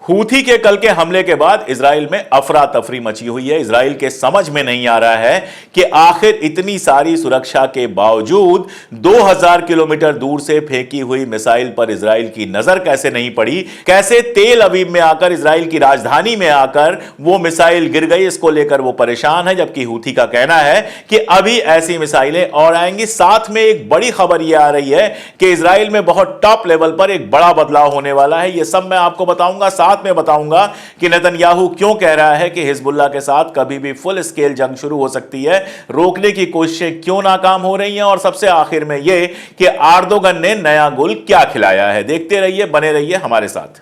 Houthi के कल के हमले के बाद इजराइल में अफरा तफरी मची हुई है। इजराइल के समझ में नहीं आ रहा है कि आखिर इतनी सारी सुरक्षा के बावजूद 2000 किलोमीटर दूर से फेंकी हुई मिसाइल पर इजराइल की नजर कैसे नहीं पड़ी, कैसे तेल अवीव में आकर, इजराइल की राजधानी में आकर वो मिसाइल गिर गई। इसको लेकर वो परेशान है, जबकि हूथी का कहना है कि अभी ऐसी मिसाइलें और आएंगी। साथ में एक बड़ी खबर यह आ रही है कि इजराइल में बहुत टॉप लेवल पर एक बड़ा बदलाव होने वाला है। यह सब मैं आपको बताऊंगा। साथ में बताऊंगा कि नेतन्याहू क्यों कह रहा है कि हिजबुल्लाह के साथ कभी भी फुल स्केल जंग शुरू हो सकती है, रोकने की कोशिशें क्यों नाकाम हो रही हैं, और सबसे आखिर में यह कि एर्दोगन ने नया गुल क्या खिलाया है। देखते रहिए, बने रहिए हमारे साथ।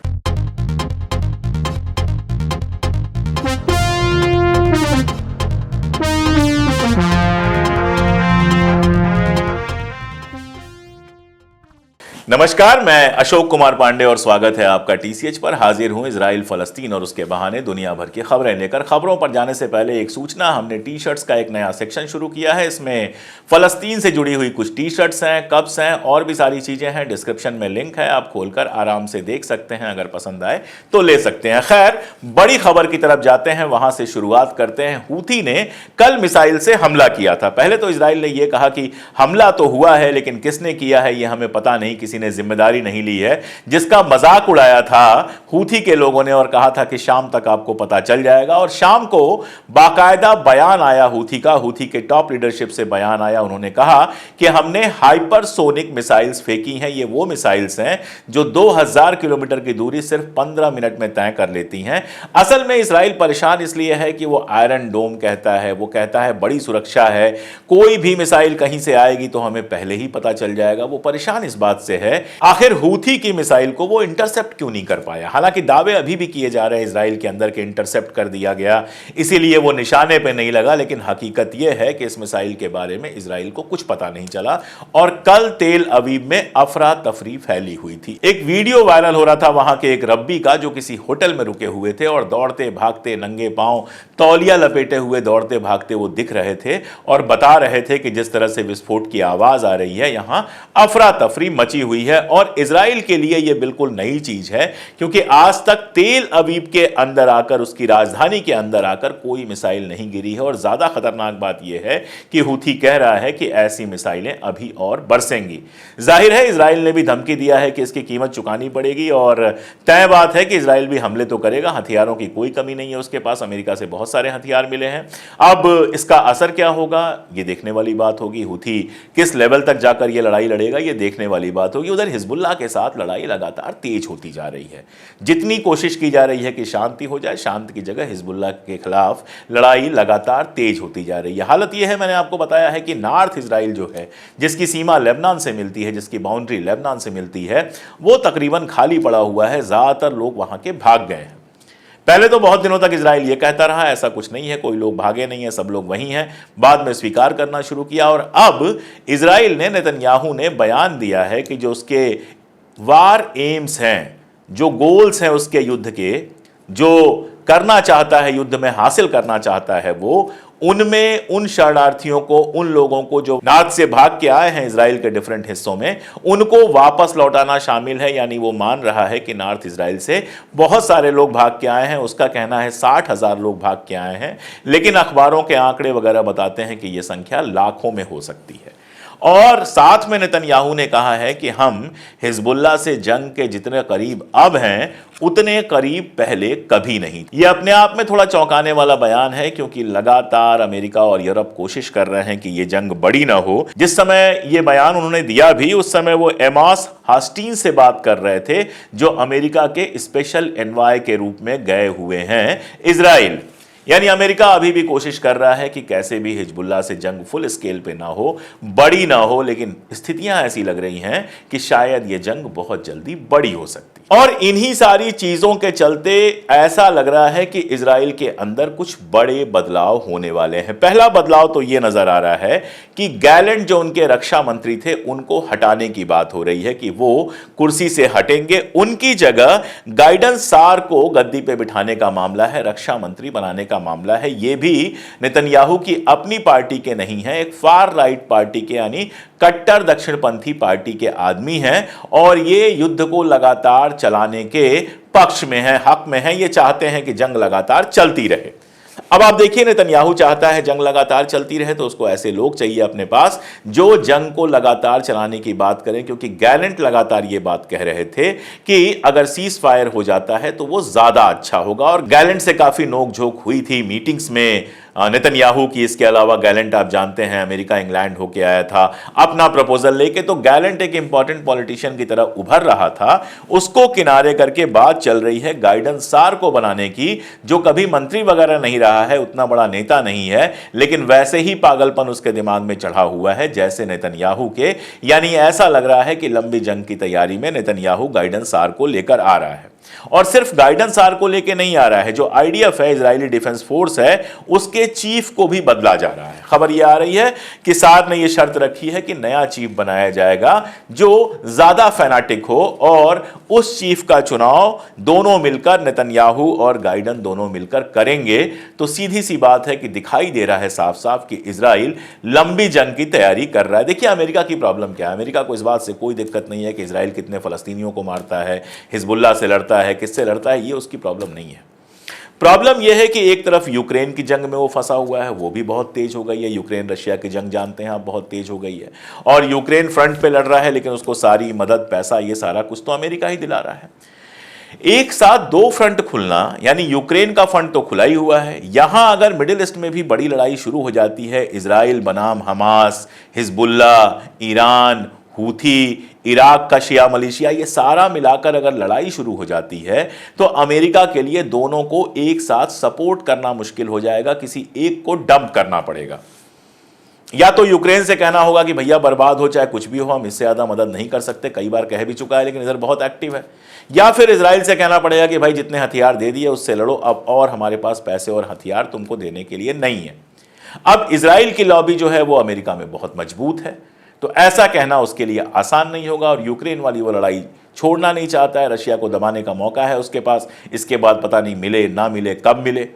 नमस्कार, मैं अशोक कुमार पांडे और स्वागत है आपका टीसीएच पर। हाजिर हूं इजराइल, फलस्तीन और उसके बहाने दुनिया भर की खबरें लेकर। खबरों पर जाने से पहले एक सूचना, हमने टी शर्ट्स का एक नया सेक्शन शुरू किया है। इसमें फलस्तीन से जुड़ी हुई कुछ टी शर्ट्स हैं, कप्स हैं और भी सारी चीजें हैं। डिस्क्रिप्शन में लिंक है, आप खोलकर आराम से देख सकते हैं। अगर पसंद आए तो ले सकते हैं। खैर, बड़ी खबर की तरफ जाते हैं, वहां से शुरुआत करते हैं। हूथी ने कल मिसाइल से हमला किया था। पहले तो इजराइल ने यह कहा कि हमला तो हुआ है, लेकिन किसने किया है यह हमें पता नहीं, किसी ने जिम्मेदारी नहीं ली है, जिसका मजाक उड़ाया था हूथी के लोगों ने और कहा था कि शाम तक आपको पता चल जाएगा। और शाम को बाकायदा बयान आया हूथी का, हूथी के टॉप लीडरशिप से बयान आया। उन्होंने कहा कि हमने हाइपरसोनिक मिसाइल्स फेंकी हैं। ये वो मिसाइल्स हैं जो 2000 किलोमीटर की दूरी सिर्फ 15 मिनट में तय कर लेती हैं। असल में इजराइल परेशान इसलिए है कि वो आयरन डोम कहता है, वो कहता है बड़ी सुरक्षा है, कोई भी मिसाइल कहीं से आएगी तो हमें पहले ही पता चल जाएगा। वो परेशान इस बात से है आखिर हूथी की मिसाइल को वो इंटरसेप्ट क्यों नहीं कर पाया। हालांकि दावे अभी भी किए जा रहे हैं इजराइल के अंदर के इंटरसेप्ट कर दिया गया, इसीलिए वो निशाने पे नहीं लगा। लेकिन हकीकत यह है कि इस मिसाइल के बारे में इजराइल को कुछ पता नहीं चला और कल तेल अवीव में अफरा तफरी फैली हुई थी। एक वीडियो वायरल हो रहा था वहां के एक रब्बी का, जो किसी होटल में रुके हुए थे और दौड़ते भागते, नंगे पांव, तौलिया लपेटे हुए दौड़ते भागते वो दिख रहे थे और बता रहे थे कि जिस तरह से विस्फोट की आवाज आ रही है, यहां अफरा तफरी मची हुई है। और इजराइल के लिए यह बिल्कुल नई चीज है, क्योंकि आज तक तेल अवीव के अंदर आकर, उसकी राजधानी के अंदर आकर कोई मिसाइल नहीं गिरी है। और ज्यादा खतरनाक बात यह है कि हूथी कह रहा है कि ऐसी मिसाइलें अभी और बरसेंगी। जाहिर है इजराइल ने भी धमकी दिया है कि इसकी कीमत चुकानी पड़ेगी, और तय बात है कि इजराइल भी हमले तो करेगा। हथियारों की कोई कमी नहीं है उसके पास, अमेरिका से बहुत सारे हथियार मिले हैं। अब इसका असर क्या होगा यह देखने वाली बात होगी। हूथी किस लेवल तक जाकर यह लड़ाई लड़ेगा यह देखने वाली बात होगी। उधर हिजबुल्लाह के साथ लड़ाई लगातार तेज होती जा रही है। जितनी कोशिश की जा रही है कि शांति हो जाए, शांति की जगह हिजबुल्लाह के खिलाफ लड़ाई लगातार तेज होती जा रही है। हालत यह है, मैंने आपको बताया है कि नॉर्थ इजराइल जो है, जिसकी सीमा लेबनान से मिलती है, जिसकी बाउंड्री लेबनान से मिलती है, वो तकरीबन खाली पड़ा हुआ है। ज्यादातर लोग वहां के भाग गए हैं। पहले तो बहुत दिनों तक इजराइल ये कहता रहा ऐसा कुछ नहीं है, कोई लोग भागे नहीं है, सब लोग वहीं हैं। बाद में स्वीकार करना शुरू किया और अब इजराइल ने, नेतन्याहू ने बयान दिया है कि जो उसके वार एम्स हैं, जो गोल्स हैं उसके युद्ध के, जो करना चाहता है युद्ध में, हासिल करना चाहता है वो, उनमें उन शरणार्थियों को, उन लोगों को जो नॉर्थ से भाग के आए हैं इजराइल के डिफरेंट हिस्सों में, उनको वापस लौटाना शामिल है। यानी वो मान रहा है कि नॉर्थ इजराइल से बहुत सारे लोग भाग के आए हैं। उसका कहना है 60,000 लोग भाग के आए हैं, लेकिन अखबारों के आंकड़े वगैरह बताते हैं कि यह संख्या लाखों में हो सकती है। और साथ में नेतन्याहू ने कहा है कि हम हिजबुल्लाह से जंग के जितने करीब अब हैं, उतने करीब पहले कभी नहीं। यह अपने आप में थोड़ा चौंकाने वाला बयान है, क्योंकि लगातार अमेरिका और यूरोप कोशिश कर रहे हैं कि यह जंग बड़ी ना हो। जिस समय यह बयान उन्होंने दिया भी, उस समय वो एमॉस हास्टिन से बात कर रहे थे, जो अमेरिका के स्पेशल एनवॉय के रूप में गए हुए हैं इजराइल। यानी अमेरिका अभी भी कोशिश कर रहा है कि कैसे भी हिजबुल्लाह से जंग फुल स्केल पे ना हो, बड़ी ना हो, लेकिन स्थितियां ऐसी लग रही हैं कि शायद यह जंग बहुत जल्दी बड़ी हो सकती है। और इन्हीं सारी चीजों के चलते ऐसा लग रहा है कि इजराइल के अंदर कुछ बड़े बदलाव होने वाले हैं। पहला बदलाव तो यह नजर आ रहा है कि गैलेंट, जो उनके रक्षा मंत्री थे, उनको हटाने की बात हो रही है कि वो कुर्सी से हटेंगे। उनकी जगह गाइडेंस सार को गद्दी पे बिठाने का मामला है, रक्षा मंत्री बनाने का मामला है। यह भी नेतन्याहू की अपनी पार्टी के नहीं है, एक फार राइट पार्टी के, यानी कट्टर दक्षिणपंथी पार्टी के आदमी हैं और ये युद्ध को लगातार चलाने के पक्ष में हैं, हक में हैं, ये चाहते हैं कि जंग लगातार चलती रहे। अब आप देखिए, नेतन्याहू चाहता है जंग लगातार चलती रहे, तो उसको ऐसे लोग चाहिए अपने पास जो जंग को लगातार चलाने की बात करें, क्योंकि गैलेंट लगातार ये बात कह रहे थे कि अगर सीज फायर हो जाता है तो वो ज्यादा अच्छा होगा, और गैलेंट से काफी नोकझोंक हुई थी मीटिंग्स में नेतन्याहू की। इसके अलावा गैलेंट आप जानते हैं अमेरिका इंग्लैंड होके आया था अपना प्रपोजल लेके, तो गैलेंट एक इंपॉर्टेंट पॉलिटिशियन की तरह उभर रहा था। उसको किनारे करके बात चल रही है गाइडेंस सार को बनाने की, जो कभी मंत्री वगैरह नहीं रहा है, उतना बड़ा नेता नहीं है, लेकिन वैसे ही पागलपन उसके दिमाग में चढ़ा हुआ है जैसे नेतन्याहू के। यानी ऐसा लग रहा है कि लंबी जंग की तैयारी में नेतन्याहू गाइडेंस सार को लेकर आ रहा है, और सिर्फ गाइडेंस आर को लेके नहीं आ रहा है, जो आईडीएफ है, इजरायली डिफेंस फोर्स है, उसके चीफ को भी बदला जा रहा है। खबर यह आ रही है कि सार ने यह शर्त रखी है कि नया चीफ बनाया जाएगा जो ज्यादा फैनाटिक हो, और उस चीफ का चुनाव दोनों मिलकर, नेतन्याहू और गाइडेन दोनों मिलकर करेंगे। तो सीधी सी बात है कि दिखाई दे रहा है साफ साफ कि इजराइल लंबी जंग की तैयारी कर रहा है। देखिए अमेरिका की प्रॉब्लम क्या है, अमेरिका को इस बात से कोई दिक्कत नहीं है कि इजराइल कितने फलस्तीनियों को मारता है, हिजबुल्लाह से लड़ता है, किससे लड़ता है, ये उसकी प्रॉब्लम नहीं है। प्रॉब्लम यह है कि एक तरफ यूक्रेन की जंग में वो फंसा हुआ है, वो भी बहुत तेज हो गई है। यूक्रेन रशिया की जंग जानते हैं आप, बहुत तेज हो गई है, और यूक्रेन फ्रंट पे लड़ रहा है, लेकिन उसको सारी मदद, पैसा, ये सारा कुछ तो अमेरिका ही दिला रहा है। एक साथ दो फ्रंट खुलना, यानी यूक्रेन का फ्रंट तो खुला ही हुआ है, यहां अगर मिडिल ईस्ट में भी बड़ी लड़ाई शुरू हो जाती है, इजराइल बनाम Hamas, Hezbollah, Iran, Houthi, Iraq का शिया मलेशिया, ये सारा मिलाकर अगर लड़ाई शुरू हो जाती है तो अमेरिका के लिए दोनों को एक साथ सपोर्ट करना मुश्किल हो जाएगा, किसी एक को डंप करना पड़ेगा। या तो यूक्रेन से कहना होगा कि भैया बर्बाद हो चाहे कुछ भी हो, हम इससे ज्यादा मदद नहीं कर सकते, कई बार कह भी चुका है, लेकिन इधर बहुत एक्टिव है। या फिर इजराइल से कहना पड़ेगा कि भाई जितने हथियार दे दिए उससे लड़ो अब, और हमारे पास पैसे और हथियार तुमको देने के लिए नहीं है। अब इजराइल की लॉबी जो है वो अमेरिका में बहुत मजबूत है, तो ऐसा कहना उसके लिए आसान नहीं होगा, और यूक्रेन वाली वो लड़ाई छोड़ना नहीं चाहता है, रशिया को दबाने का मौका है उसके पास, इसके बाद पता नहीं मिले ना मिले, कब मिले।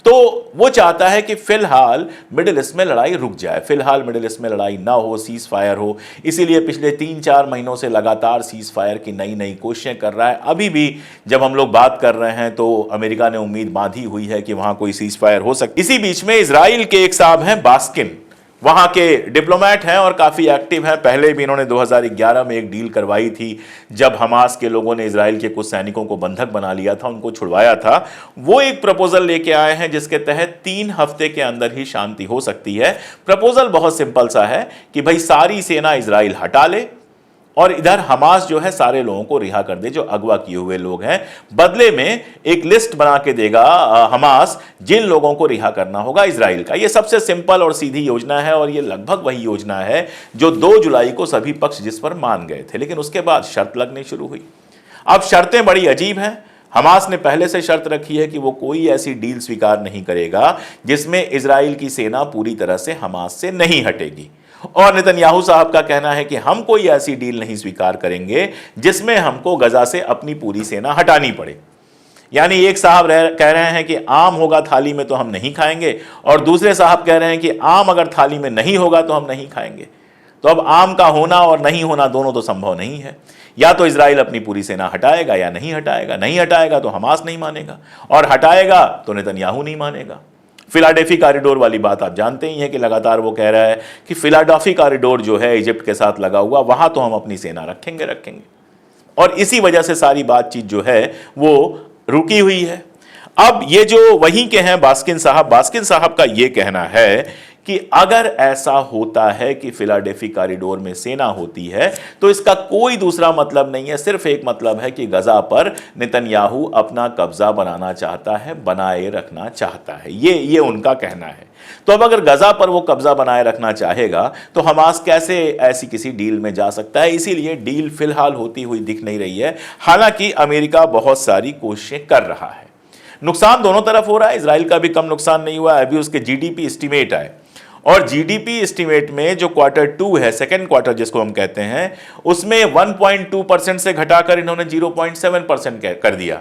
तो वो चाहता है कि फिलहाल मिडिल ईस्ट में लड़ाई रुक जाए, फिलहाल मिडिल ईस्ट में लड़ाई ना हो, सीज फायर हो। इसीलिए पिछले 3-4 महीनों से लगातार सीज फायर की नई नई कोशिशें कर रहा है। अभी भी जब हम लोग बात कर रहे हैं तो अमेरिका ने उम्मीद बांधी हुई है कि वहां कोई सीज फायर हो सकती। इसी बीच में इजराइल के एक साहब हैं बास्किन, वहां के डिप्लोमेट हैं और काफी एक्टिव हैं। पहले भी इन्होंने 2011 में एक डील करवाई थी, जब हमास के लोगों ने इजराइल के कुछ सैनिकों को बंधक बना लिया था, उनको छुड़वाया था। वो एक प्रपोजल लेके आए हैं जिसके तहत 3 हफ्ते के अंदर ही शांति हो सकती है। प्रपोजल बहुत सिंपल सा है कि भाई सारी सेना इजराइल हटा ले, और इधर हमास जो है सारे लोगों को रिहा कर दे जो अगवा किए हुए लोग हैं। बदले में एक लिस्ट बना के देगा हमास जिन लोगों को रिहा करना होगा इजराइल का। यह सबसे सिंपल और सीधी योजना है, और यह लगभग वही योजना है जो 2 जुलाई को सभी पक्ष जिस पर मान गए थे, लेकिन उसके बाद शर्त लगनी शुरू हुई। अब शर्तें बड़ी अजीब हैं। हमास ने पहले से शर्त रखी है कि वो कोई ऐसी डील स्वीकार नहीं करेगा जिसमें इजराइल की सेना पूरी तरह से हमास से नहीं हटेगी, और नेतन्याहू साहब का कहना है कि हम कोई ऐसी डील नहीं स्वीकार करेंगे जिसमें हमको गजा से अपनी पूरी सेना हटानी पड़े। यानी एक साहब कह रहे हैं कि आम होगा थाली में तो हम नहीं खाएंगे, और दूसरे साहब कह रहे हैं कि आम अगर थाली में नहीं होगा तो हम नहीं खाएंगे। तो अब आम का होना और नहीं होना दोनों तो संभव नहीं है। या तो इजराइल अपनी पूरी सेना हटाएगा या नहीं हटाएगा। नहीं हटाएगा तो हमास नहीं मानेगा, और हटाएगा तो नेतन्याहू नहीं मानेगा। फिलाडेल्फी कॉरिडोर वाली बात आप जानते ही हैं कि लगातार वो कह रहा है कि फिलाडेल्फी कॉरिडोर जो है इजिप्ट के साथ लगा हुआ, वहां तो हम अपनी सेना रखेंगे, और इसी वजह से सारी बातचीत जो है वो रुकी हुई है। अब ये जो वहीं के हैं बास्किन साहब का ये कहना है कि अगर ऐसा होता है कि फिलाडेल्फी कॉरिडोर में सेना होती है तो इसका कोई दूसरा मतलब नहीं है, सिर्फ एक मतलब है कि गजा पर नेतन्याहू अपना कब्जा बनाना चाहता है, बनाए रखना चाहता है। ये उनका कहना है। तो अब अगर गजा पर वो कब्जा बनाए रखना चाहेगा तो हमास कैसे ऐसी किसी डील में जा सकता है। इसीलिए डील फिलहाल होती हुई दिख नहीं रही है, हालांकि अमेरिका बहुत सारी कोशिशें कर रहा है। नुकसान दोनों तरफ हो रहा है, इजराइल का भी कम नुकसान नहीं हुआ। अभी उसके जीडीपी एस्टीमेट आए, और जीडीपी एस्टीमेट में जो Q2 है, सेकेंड क्वार्टर जिसको हम कहते हैं, उसमें 1.2% से घटाकर इन्होंने 0.7% कर दिया।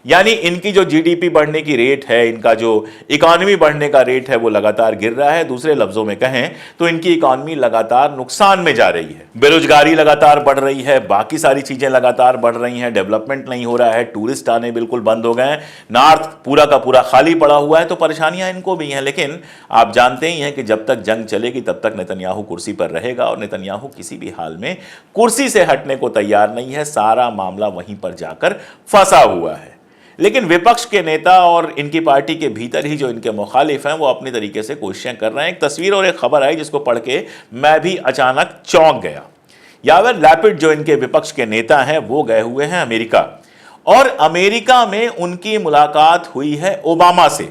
यानी इनकी जो जीडीपी बढ़ने की रेट है, इनका जो इकोनॉमी बढ़ने का रेट है वो लगातार गिर रहा है। दूसरे लफ्जों में कहें तो इनकी इकोनॉमी लगातार नुकसान में जा रही है, बेरोजगारी लगातार बढ़ रही है, बाकी सारी चीजें लगातार बढ़ रही हैं, डेवलपमेंट नहीं हो रहा है, टूरिस्ट आने बिल्कुल बंद हो गए हैं, नॉर्थ पूरा का पूरा खाली पड़ा हुआ है। तो परेशानियां इनको भी हैं, लेकिन आप जानते ही हैं कि जब तक जंग चलेगी तब तक नेतन्याहू कुर्सी पर रहेगा और नेतन्याहू किसी भी हाल में कुर्सी से हटने को तैयार नहीं है। सारा मामला वहीं पर जाकर फंसा हुआ है। लेकिन विपक्ष के नेता और इनकी पार्टी के भीतर ही जो इनके मुखालिफ हैं वो अपनी तरीके से कोशिशें कर रहे हैं। एक तस्वीर और एक खबर आई जिसको पढ़ के मैं भी अचानक चौंक गया। यावर लैपिड जो इनके विपक्ष के नेता हैं वो गए हुए हैं अमेरिका, और अमेरिका में उनकी मुलाकात हुई है ओबामा से।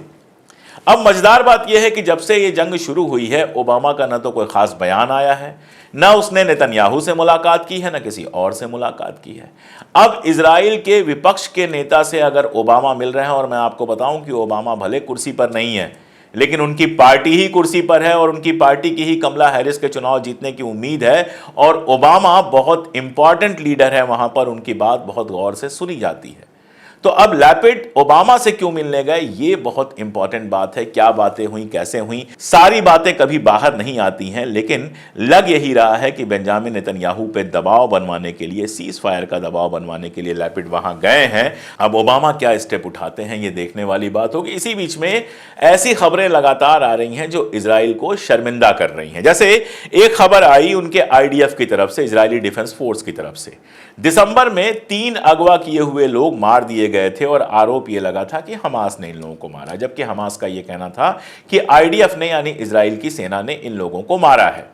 अब मजेदार बात यह है कि जब से ये जंग शुरू हुई है ओबामा का न तो कोई खास बयान आया है, ना उसने नेतन्याहू से मुलाकात की है, ना किसी और से मुलाकात की है। अब इजराइल के विपक्ष के नेता से अगर ओबामा मिल रहे हैं, और मैं आपको बताऊं कि ओबामा भले कुर्सी पर नहीं है लेकिन उनकी पार्टी ही कुर्सी पर है और उनकी पार्टी की ही कमला हैरिस के चुनाव जीतने की उम्मीद है, और ओबामा बहुत इंपॉर्टेंट लीडर है वहां पर, उनकी बात बहुत गौर से सुनी जाती है। तो अब लैपिड ओबामा से क्यों मिलने गए, ये बहुत इंपॉर्टेंट बात है। क्या बातें हुई, कैसे हुई, सारी बातें कभी बाहर नहीं आती हैं, लेकिन लग यही रहा है कि बेंजामिन नेतन्याहू पे दबाव बनवाने के लिए, सीज फायर का दबाव बनवाने के लिए लैपिड वहां गए हैं। अब ओबामा क्या स्टेप उठाते हैं ये देखने वाली बात होगी। इसी बीच में ऐसी खबरें लगातार आ रही हैं जो इजराइल को शर्मिंदा कर रही हैं। जैसे एक खबर आई उनके आईडीएफ की तरफ से, इजरायली डिफेंस फोर्स की तरफ से, दिसंबर में 3 अगवा किए हुए लोग मार दिए गए थे और आरोप यह लगा था कि हमास ने इन लोगों को मारा, जबकि हमास का यह कहना था कि आईडीएफ ने यानी इजराइल की सेना ने इन लोगों को मारा है।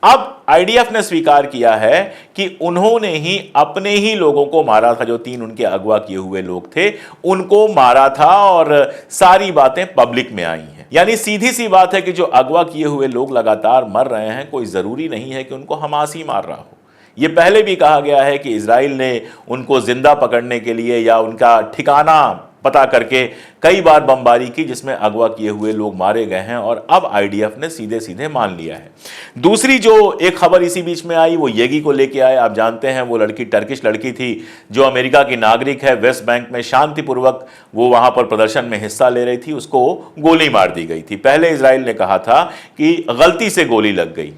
अब आईडीएफ ने स्वीकार किया है कि उन्होंने ही अपने ही लोगों को मारा था, जो 3 उनके अगवा किए हुए लोग थे उनको मारा था, और सारी बातें पब्लिक में आई हैं। यानी सीधी सी बात है कि जो अगवा किए हुए लोग लगातार मर रहे हैं, कोई जरूरी नहीं है कि उनको हमास ही मार रहा हो। यह पहले भी कहा गया है कि इजराइल ने उनको जिंदा पकड़ने के लिए या उनका ठिकाना पता करके कई बार बमबारी की जिसमें अगवा किए हुए लोग मारे गए हैं, और अब आईडीएफ ने सीधे सीधे मान लिया है। दूसरी जो एक खबर इसी बीच में आई वो येगी को लेके आए। आप जानते हैं वो लड़की टर्किश लड़की थी जो अमेरिका की नागरिक है, वेस्ट बैंक में शांतिपूर्वक वो वहां पर प्रदर्शन में हिस्सा ले रही थी, उसको गोली मार दी गई थी। पहले इजराइल ने कहा था कि गलती से गोली लग गई।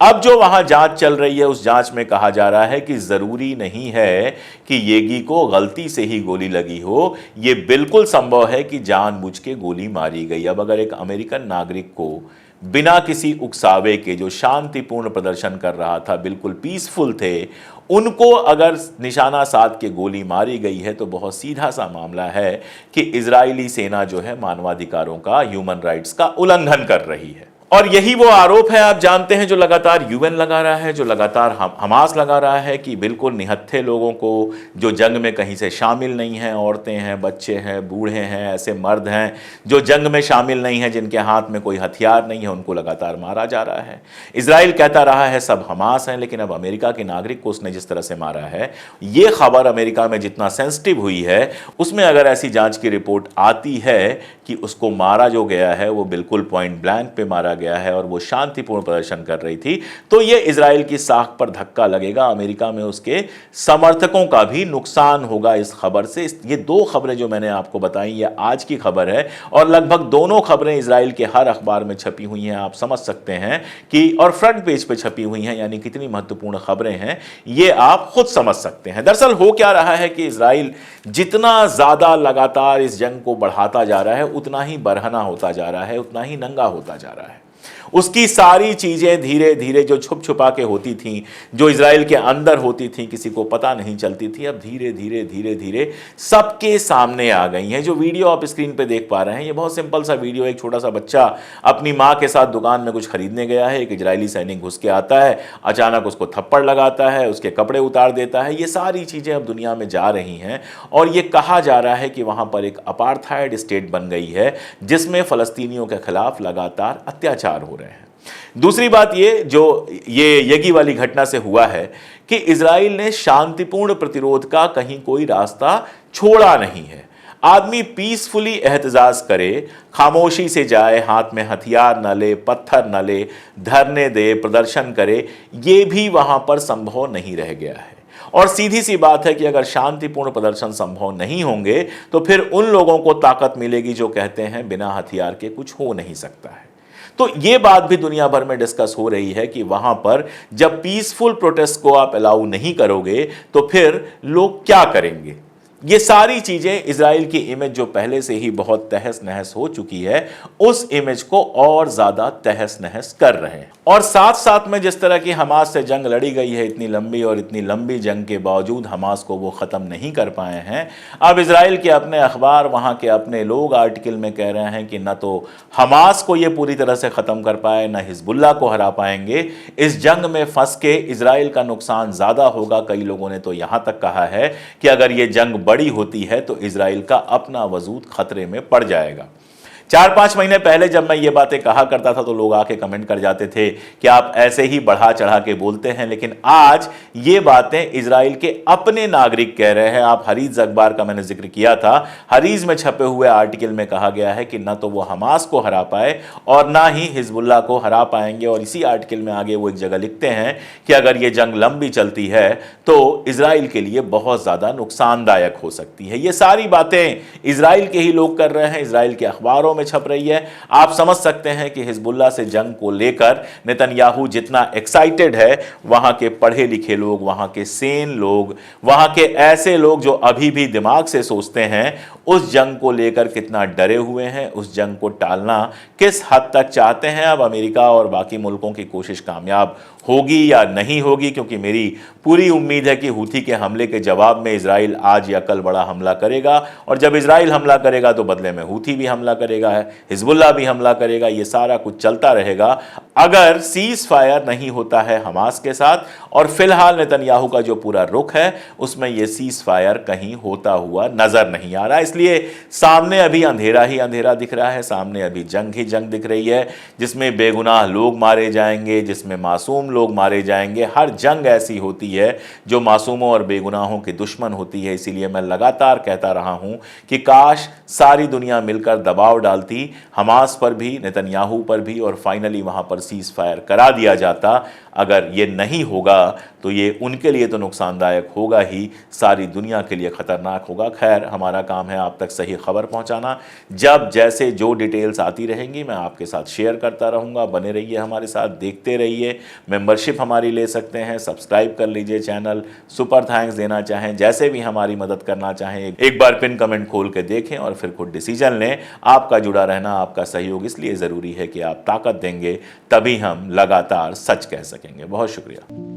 अब जो वहां जांच चल रही है उस जांच में कहा जा रहा है कि जरूरी नहीं है कि येगी को गलती से ही गोली लगी हो, यह बिल्कुल संभव है कि जानबूझ के गोली मारी गई। अब अगर एक अमेरिकन नागरिक को बिना किसी उकसावे के, जो शांतिपूर्ण प्रदर्शन कर रहा था, बिल्कुल पीसफुल थे, उनको अगर निशाना साध के गोली मारी गई है तो बहुत सीधा सा मामला है कि इजरायली सेना जो है मानवाधिकारों का, ह्यूमन राइट्स का उल्लंघन कर रही है। और यही वो आरोप है, आप जानते हैं, जो लगातार यूएन लगा रहा है, जो लगातार हमास लगा रहा है कि बिल्कुल निहत्थे लोगों को, जो जंग में कहीं से शामिल नहीं हैं, औरतें हैं, बच्चे हैं, बूढ़े हैं, ऐसे मर्द हैं जो जंग में शामिल नहीं हैं, जिनके हाथ में कोई हथियार नहीं है, उनको लगातार मारा जा रहा है। इजराइल कहता रहा है सब हमास हैं, लेकिन अब अमेरिका के नागरिक को उसने जिस तरह से मारा है, ये खबर अमेरिका में जितना सेंसिटिव हुई है, उसमें अगर ऐसी जांच की रिपोर्ट आती है कि उसको मारा जो गया है वो बिल्कुल पॉइंट ब्लैंक पे मारा गया है और वो शांतिपूर्ण प्रदर्शन कर रही थी, तो ये इजराइल की साख पर धक्का लगेगा। अमेरिका में उसके समर्थकों का भी नुकसान होगा इस खबर से। ये 2 खबरें जो मैंने आपको बताई ये आज की खबर है, और लगभग दोनों खबरें इजराइल के हर अखबार में छपी हुई हैं। आप समझ सकते हैं कि, और फ्रंट पेज पे छपी हुई हैं, यानी कितनी महत्वपूर्ण खबरें हैं ये आप खुद समझ सकते हैं। दरअसल हो क्या रहा है कि इजराइल जितना ज्यादा लगातार इस जंग को बढ़ाता जा रहा है, उतना ही बरहना होता जा रहा है, उतना ही नंगा होता जा रहा है। उसकी सारी चीजें धीरे धीरे जो छुप छुपा के होती थीं, जो इजराइल के अंदर होती थीं, किसी को पता नहीं चलती थी, अब धीरे धीरे धीरे धीरे सबके सामने आ गई हैं। जो वीडियो आप स्क्रीन पे देख पा रहे हैं ये बहुत सिंपल सा वीडियो है। एक छोटा सा बच्चा अपनी माँ के साथ दुकान में कुछ खरीदने गया है, एक इजरायली सैनिक घुस के आता है, अचानक उसको थप्पड़ लगाता है, उसके कपड़े उतार देता है। ये सारी चीजें अब दुनिया में जा रही हैं, और ये कहा जा रहा है कि वहां पर एक अपार्थाइड स्टेट बन गई है जिसमें फलस्तीनियों के खिलाफ लगातार अत्याचार हो रहे हैं। दूसरी बात ये येगी वाली घटना से हुआ है कि इजराइल ने शांतिपूर्ण प्रतिरोध का कहीं कोई रास्ता छोड़ा नहीं है। आदमी पीसफुली एहतजाज करे, खामोशी से जाए, हाथ में हथियार न ले, पत्थर न ले, धरने दे, प्रदर्शन करे, ये भी वहां पर संभव नहीं रह गया है। और सीधी सी बात है कि अगर शांतिपूर्ण प्रदर्शन संभव नहीं होंगे तो फिर उन लोगों को ताकत मिलेगी जो कहते हैं बिना हथियार के कुछ हो नहीं सकता है। तो यह बात भी दुनिया भर में डिस्कस हो रही है कि वहां पर जब पीसफुल प्रोटेस्ट को आप अलाउ नहीं करोगे तो फिर लोग क्या करेंगे। ये सारी चीजें इजराइल की इमेज जो पहले से ही बहुत तहस नहस हो चुकी है, उस इमेज को और ज्यादा तहस नहस कर रहे हैं। और साथ साथ में जिस तरह की हमास से जंग लड़ी गई है, इतनी लंबी और इतनी लंबी जंग के बावजूद हमास को वो खत्म नहीं कर पाए हैं। अब इजराइल के अपने अखबार, वहां के अपने लोग आर्टिकल में कह रहे हैं कि न तो हमास को ये पूरी तरह से खत्म कर पाए, न हिजबुल्लाह को हरा पाएंगे। इस जंग में फंस के इजराइल का नुकसान ज्यादा होगा। कई लोगों ने तो यहां तक कहा है कि अगर ये जंग बड़ी होती है तो इजराइल का अपना वजूद खतरे में पड़ जाएगा। 4-5 महीने पहले जब मैं ये बातें कहा करता था तो लोग आके कमेंट कर जाते थे कि आप ऐसे ही बढ़ा चढ़ा के बोलते हैं, लेकिन आज ये बातें इजराइल के अपने नागरिक कह रहे हैं। आप हरीज अखबार का मैंने जिक्र किया था, हरीज में छपे हुए आर्टिकल में कहा गया है कि ना तो वो हमास को हरा पाए और ना ही हिजबुल्लाह को हरा पाएंगे। और इसी आर्टिकल में आगे वो एक जगह लिखते हैं कि अगर ये जंग लंबी चलती है तो इजराइल के लिए बहुत ज्यादा नुकसानदायक हो सकती है। ये सारी बातें इजराइल के ही लोग कर रहे हैं, इजराइल के अखबारों में छप रही है। आप समझ सकते हैं कि हिजबुल्लाह से जंग को लेकर नेतन्याहू जितना एक्साइटेड है, वहां के पढ़े लिखे लोग, वहां के सेन लोग, वहां के ऐसे लोग जो अभी भी दिमाग से सोचते हैं, उस जंग को लेकर कितना डरे हुए हैं। उस जंग को टालना किस हद तक चाहते हैं। अब अमेरिका और बाकी मुल्कों की कोशिश कामयाब होगी या नहीं होगी, क्योंकि मेरी पूरी उम्मीद है कि हूथी के हमले के जवाब में इजराइल आज या कल बड़ा हमला करेगा। और जब इजराइल हमला करेगा तो बदले में हूथी भी हमला करेगा, हिजबुल्लाह भी हमला करेगा। ये सारा कुछ चलता रहेगा अगर सीज फायर नहीं होता है हमास के साथ। और फिलहाल नेतन्याहू का जो पूरा रुख है उसमें यह सीज फायर कहीं होता हुआ नजर नहीं आ रहा। इसलिए सामने अभी अंधेरा ही अंधेरा दिख रहा है, सामने अभी जंग ही जंग दिख रही है, जिसमें बेगुनाह लोग मारे जाएंगे, जिसमें मासूम लोग मारे जाएंगे। हर जंग ऐसी होती है जो मासूमों और बेगुनाहों की दुश्मन होती है। इसीलिए मैं लगातार कहता रहा हूं कि काश सारी दुनिया मिलकर दबाव डालती हमास पर भी, नेतन्याहू पर भी, और फाइनली वहां पर सीज फायर करा दिया जाता। अगर ये नहीं होगा तो ये उनके लिए तो नुकसानदायक होगा ही, सारी दुनिया के लिए खतरनाक होगा। खैर, हमारा काम है आप तक सही खबर पहुंचाना। जब जैसे जो डिटेल्स आती रहेंगी मैं आपके साथ शेयर करता रहूंगा। बने रहिए हमारे साथ, देखते रहिए। मेंबरशिप हमारी ले सकते हैं, सब्सक्राइब कर लीजिए चैनल, सुपर थैंक्स देना चाहें, जैसे भी हमारी मदद करना चाहें, एक बार पिन कमेंट खोल के देखें और फिर खुद डिसीजन लें। आपका जुड़ा रहना, आपका सहयोग इसलिए ज़रूरी है कि आप ताकत देंगे तभी हम लगातार सच कह सकेंगे। बहुत शुक्रिया।